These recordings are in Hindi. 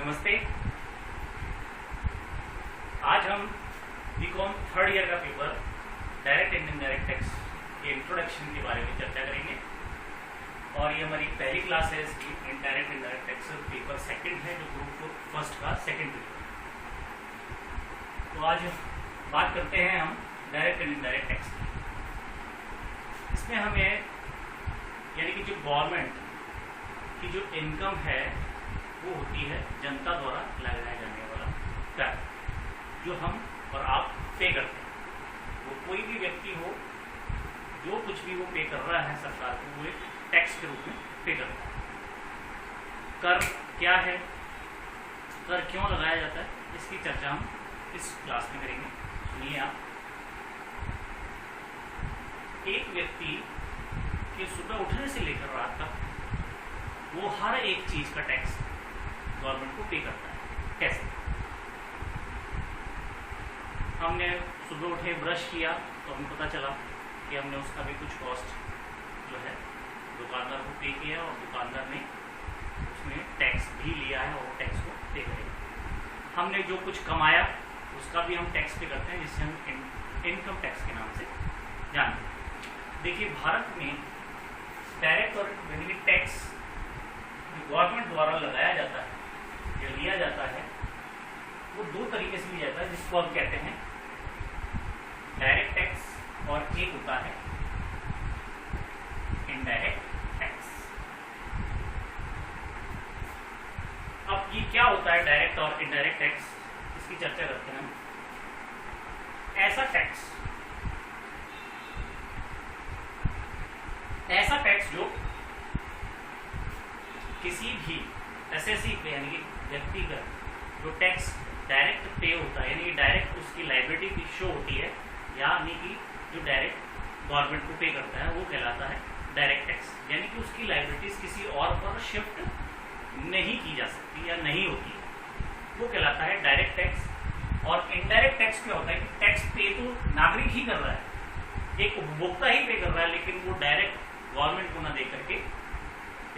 नमस्ते। आज हम बीकॉम थर्ड ईयर का paper direct and indirect tax के इंट्रोडक्शन के बारे में चर्चा करेंगे और ये हमारी पहली क्लास है इसकी। Direct and indirect tax paper second है जो ग्रुप फर्स्ट का सेकंड पेपर। तो आज बात करते हैं हम डायरेक्ट एंड इनडायरेक्ट टैक्स की। इसमें हमें यानी कि जो गवर्नमेंट की जो इनकम है वो होती है जनता द्वारा लगाया जाने वाला कर, जो हम और आप पे करते हैं। वो कोई भी व्यक्ति हो, जो कुछ भी वो पे कर रहा है सरकार को, वो एक टैक्स के रूप में पे करता है। कर क्या है, कर क्यों लगाया जाता है, इसकी चर्चा हम इस क्लास में करेंगे। सुनिए आप। एक व्यक्ति के सुबह उठने से लेकर रात तक वो हर एक चीज का टैक्स गवर्नमेंट को पे करता है। कैसे? हमने सुबह उठे, ब्रश किया तो हमें पता चला कि हमने उसका भी कुछ कॉस्ट जो है दुकानदार को पे किया और दुकानदार ने उसमें टैक्स भी लिया है और टैक्स को पे करेगा। हमने जो कुछ कमाया उसका भी हम टैक्स पे करते हैं, जिससे हम इनकम टैक्स के नाम से जानते हैं। देखिए, भारत में डायरेक्ट और इनडायरेक्ट टैक्स गवर्नमेंट द्वारा लगाया जाता है या लिया जाता है, वो दो तरीके से लिया जाता है, जिसको हम कहते हैं डायरेक्ट टैक्स और एक होता है इनडायरेक्ट टैक्स। अब ये क्या होता है डायरेक्ट और इनडायरेक्ट टैक्स, इसकी चर्चा करते हैं हम। ऐसा टैक्स जो किसी भी एसएससी पे यानी कि व्यक्ति का जो टैक्स डायरेक्ट पे होता है, यानी कि डायरेक्ट उसकी लायबिलिटी की शो होती है, यानी कि जो डायरेक्ट गवर्नमेंट को पे करता है वो कहलाता है डायरेक्ट टैक्स। यानी कि उसकी लायबिलिटीज किसी और पर शिफ्ट नहीं की जा सकती या नहीं होती है, वो कहलाता है डायरेक्ट टैक्स। और इनडायरेक्ट टैक्स क्या होता है कि टैक्स पे तो नागरिक ही कर रहा है, एक उपभोक्ता ही पे कर रहा है, लेकिन वो डायरेक्ट गवर्नमेंट को ना दे करके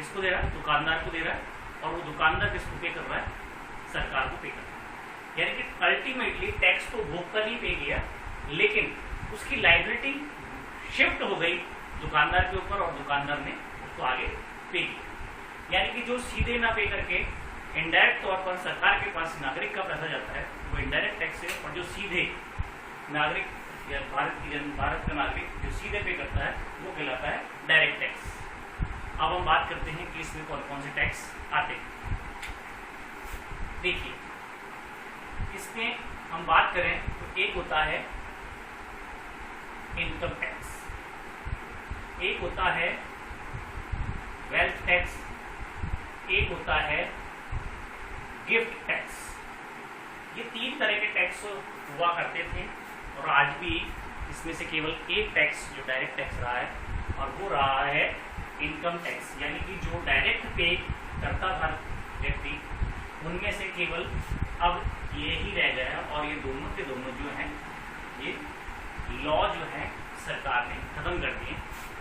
इसको दे रहा है, दुकानदार को दे रहा है, और वो दुकानदार किसको पे कर रहा है, सरकार को पे कर रहा है। यानी कि अल्टीमेटली टैक्स तो उपभोक्ता नहीं पे किया, लेकिन उसकी लायबिलिटी शिफ्ट हो गई दुकानदार के ऊपर और दुकानदार ने उसको आगे पे किया। यानी कि जो सीधे ना पे करके इनडायरेक्ट तौर पर सरकार के पास नागरिक का पैसा जाता है वो इनडायरेक्ट टैक्स है, और जो सीधे नागरिक या भारत का नागरिक जो सीधे पे करता है वो कहलाता है डायरेक्ट टैक्स। अब हम बात करते हैं कि इसमें कौन कौन से टैक्स आते हैं। देखिए, इसमें हम बात करें तो एक होता है इनकम टैक्स, एक होता है वेल्थ टैक्स, एक होता है गिफ्ट टैक्स। ये तीन तरह के टैक्स हुआ करते थे और आज भी इसमें से केवल एक टैक्स जो डायरेक्ट टैक्स रहा है और वो रहा है इनकम टैक्स। यानी कि जो डायरेक्ट पे करता था व्यक्ति, उनमें से केवल अब ये ही रह गया और ये दोनों के दोनों जो हैं ये लॉ जो है सरकार ने खत्म कर दिए।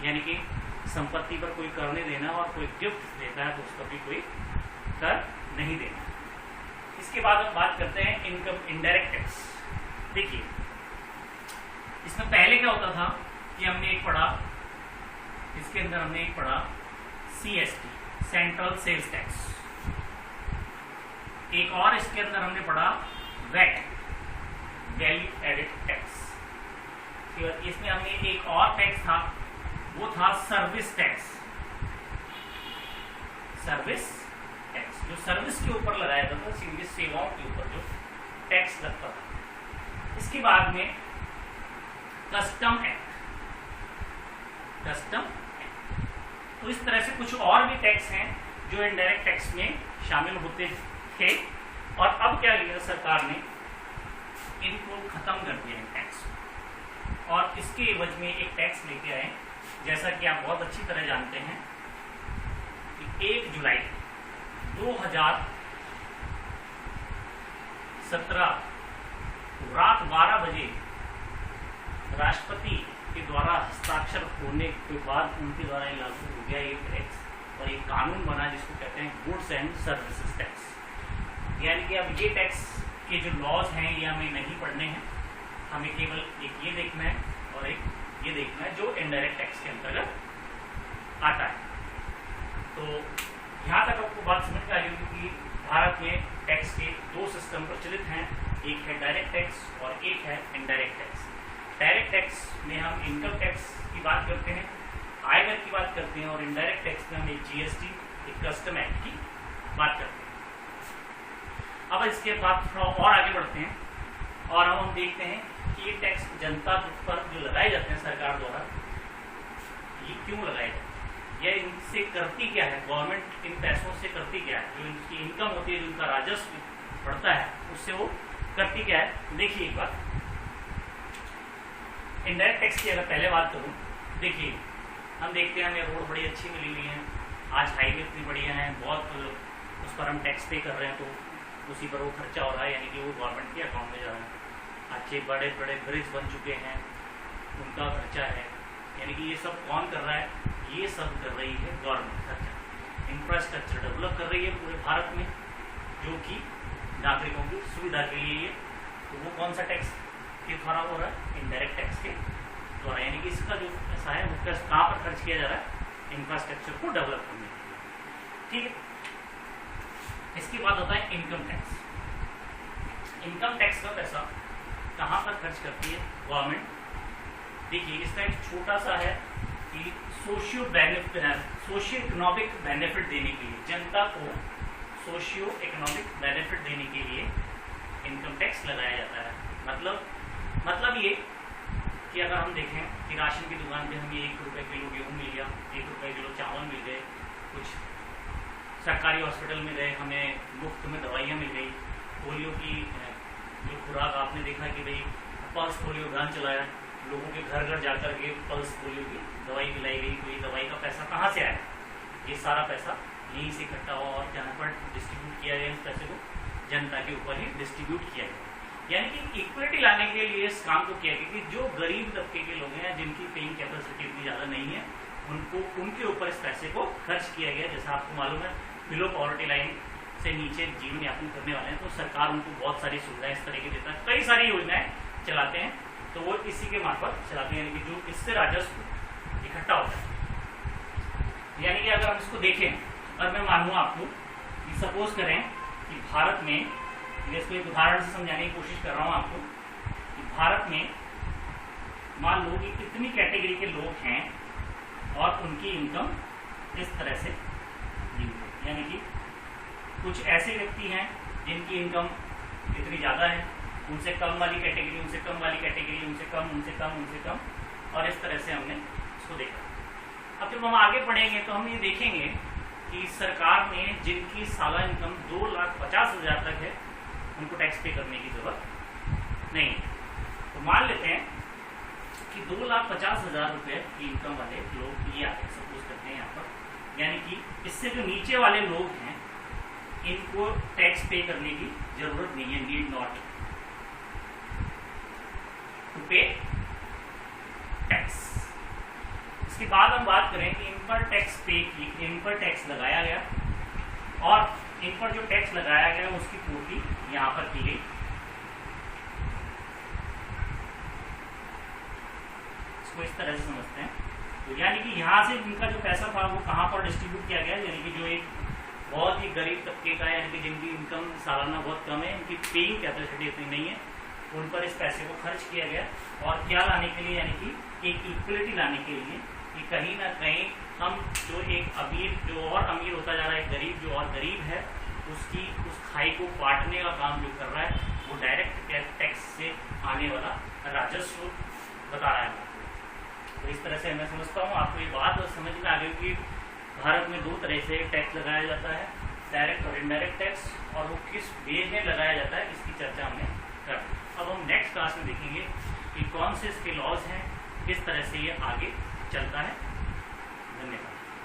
यानी कि संपत्ति पर कोई कर नहीं देना और कोई गिफ्ट देता है तो उसका भी कोई कर नहीं देना। इसके बाद हम बात करते हैं इनकम इनडायरेक्ट टैक्स। देखिए, इसमें पहले क्या होता था कि हमने एक पढ़ा, इसके अंदर हमने एक पढ़ा CST, सेंट्रल सेल्स टैक्स। एक और इसके अंदर हमने पढ़ा वैट, वैल्यू एडेड टैक्स। इसमें हमने एक और टैक्स था, वो था सर्विस टैक्स। सर्विस टैक्स जो सर्विस के ऊपर लगाया जाता था, सीधे सेवाओं के ऊपर जो टैक्स लगता था। इसके बाद में कस्टम एक्ट, तो इस तरह से कुछ और भी टैक्स हैं जो इनडायरेक्ट टैक्स में शामिल होते थे, और अब क्या किया सरकार ने, इनको खत्म कर दिया है टैक्स, और इसके एवज में एक टैक्स लेके आए। जैसा कि आप बहुत अच्छी तरह जानते हैं कि 1 जुलाई 2017 रात 12 बजे राष्ट्रपति के द्वारा हस्ताक्षर होने के बाद उनके द्वारा ये लागू हो गया ये टैक्स, और एक कानून बना जिसको कहते हैं गुड्स एंड सर्विसेज टैक्स। यानी कि अब ये टैक्स के जो लॉज हैं ये हमें नहीं पढ़ने हैं, हमें केवल एक ये देखना है और एक ये देखना है जो इनडायरेक्ट टैक्स के अंतर्गत आता है। तो यहाँ तक आपको बात समझ में आ गई कि भारत में टैक्स के दो सिस्टम प्रचलित हैं, एक है डायरेक्ट टैक्स और एक है इनडायरेक्ट टैक्स। डायरेक्ट टैक्स में हम इनकम टैक्स की बात करते हैं, आयकर की बात करते हैं, और इनडायरेक्ट टैक्स में हम एक जीएसटी, एक कस्टम एक्ट की बात करते हैं। अब इसके बाद थोड़ा और आगे बढ़ते हैं और हम देखते हैं कि ये टैक्स जनता पर जो लगाए जाते हैं सरकार द्वारा, ये क्यों लगाए जाते हैं, यह इनसे करती क्या है, गवर्नमेंट इन पैसों से करती क्या है, जो इनकी इनकम होती है, जो इनका राजस्व बढ़ता है उससे वो करती क्या है। देखिए एक बात, इनडायरेक्ट टैक्स की अगर पहले बात करूं, देखिए हम देखते हैं हमें रोड बड़ी अच्छी मिली हुई है, आज हाईवे इतनी बढ़िया है, बहुत उस पर हम टैक्स पे कर रहे हैं, तो उसी पर वो खर्चा हो रहा है, यानी कि वो गवर्नमेंट के अकाउंट में जा रहा है। अच्छे बड़े बड़े ब्रिज बन चुके हैं, उनका खर्चा है, यानी कि ये सब कौन कर रहा है, ये सब कर रही है गवर्नमेंट खर्चा। इंफ्रास्ट्रक्चर डेवलप कर रही है पूरे भारत में, जो कि नागरिकों की सुविधा के लिए ये, तो वो कौन सा टैक्स के द्वारा हो रहा है, इनडायरेक्ट टैक्स के द्वारा, यानी कि इसका जो पैसा है वो कहाँ पर खर्च किया जा रहा है, इंफ्रास्ट्रक्चर को डेवलप करने के लिए। ठीक है, इसके बाद होता है इनकम टैक्स। इनकम टैक्स का पैसा कहाँ पर खर्च करती है गवर्नमेंट, देखिए इसका एक छोटा सा है कि सोशियो इकोनॉमिक बेनिफिट देने के लिए, जनता को सोशियो इकोनॉमिक बेनिफिट देने के लिए इनकम टैक्स लगाया जाता है। मतलब ये कि अगर हम देखें कि राशन की दुकान पे हमें 1 रुपये किलो गेहूँ मिल गया, 1 रुपये किलो चावल मिल गए, कुछ सरकारी हॉस्पिटल में गए हमें मुफ्त में दवाइयाँ मिल गई, पोलियो की जो खुराक आपने देखा कि भाई पल्स पोलियो अभियान चलाया, लोगों के घर घर जाकर के पल्स पोलियो की दवाई पिलाई गई, तो ये दवाई का पैसा कहाँ से आया, ये सारा पैसा यहीं से इकट्ठा हुआ और जहाँ पर डिस्ट्रीब्यूट किया गया, इस पैसे को जनता के ऊपर ही डिस्ट्रीब्यूट किया गया। यानी कि इक्विटी लाने के लिए इस काम को किया गया कि जो गरीब तबके के लोग हैं, जिनकी पेइंग कैपेसिटी इतनी ज़्यादा नहीं है, उनके ऊपर इस पैसे को खर्च किया गया। जैसा आपको मालूम है बिलो पॉवर्टी लाइन से नीचे जीवन यापन करने वाले हैं, तो सरकार उनको बहुत सारी सुविधाएं इस तरीके देता है, कई सारी योजनाएं चलाते हैं, तो वो इसी के मार्फत चलाते हैं, यानी कि जो इससे राजस्व इकट्ठा होता है। यानी कि अगर हम इसको देखें, और मैं मानूँ आपको कि सपोज करें कि भारत में, इसको एक उदाहरण से समझाने की कोशिश कर रहा हूँ आपको, कि भारत में मान लो कि कितनी कैटेगरी के लोग हैं और उनकी इनकम इस तरह से दी हुई है, यानी कि कुछ ऐसे व्यक्ति हैं जिनकी इनकम इतनी ज़्यादा है, उनसे कम वाली कैटेगरी, उनसे कम वाली कैटेगरी, उनसे कम, उनसे कम, उनसे कम, और इस तरह से हमने इसको देखा। अब जब हम आगे बढ़ेंगे तो हम ये देखेंगे कि सरकार ने जिनकी सालाना इनकम 2,50,000 तक है, उनको टैक्स पे करने की जरूरत नहीं है। तो मान लेते हैं कि 2,50,000 रुपये की इनकम वाले लोग ये आते हैं, सपोज करते हैं यहाँ पर, यानी कि इससे जो नीचे वाले लोग हैं इनको टैक्स पे करने की जरूरत नहीं है, नीड नॉट टू पे टैक्स। इसके बाद हम बात करें कि इन पर टैक्स पे की, इन पर टैक्स लगाया गया और इन पर जो टैक्स लगाया गया उसकी पूर्ति यहाँ पर की गई। इसको इस तरह से समझते हैं, तो यानी कि यहाँ से इनका जो पैसा था वो कहाँ पर डिस्ट्रीब्यूट किया गया, यानी कि जो एक बहुत ही गरीब तबके का है, यानी कि जिनकी इनकम सालाना बहुत कम है, इनकी पेइंग कैपेसिटी इतनी नहीं है, उन पर इस पैसे को खर्च किया गया। और क्या लाने के लिए, यानी कि एक इक्वलिटी लाने के लिए कि कहीं ना कहीं हम जो एक अमीर जो और अमीर होता जा रहा है, गरीब जो और गरीब है, उसकी उस खाई को बांटने का काम जो कर रहा है वो डायरेक्ट टैक्स से आने वाला राजस्व बता रहा है। तो इस तरह से मैं समझता हूँ आपको ये बात समझ में आ गई कि भारत में 2 तरह से टैक्स लगाया जाता है, डायरेक्ट और इनडायरेक्ट टैक्स, और वो किस वे में लगाया जाता है इसकी चर्चा हमने कर। अब हम नेक्स्ट क्लास में देखेंगे कि कौन से इसके लॉज हैं, किस तरह से ये आगे चलता है। धन्यवाद।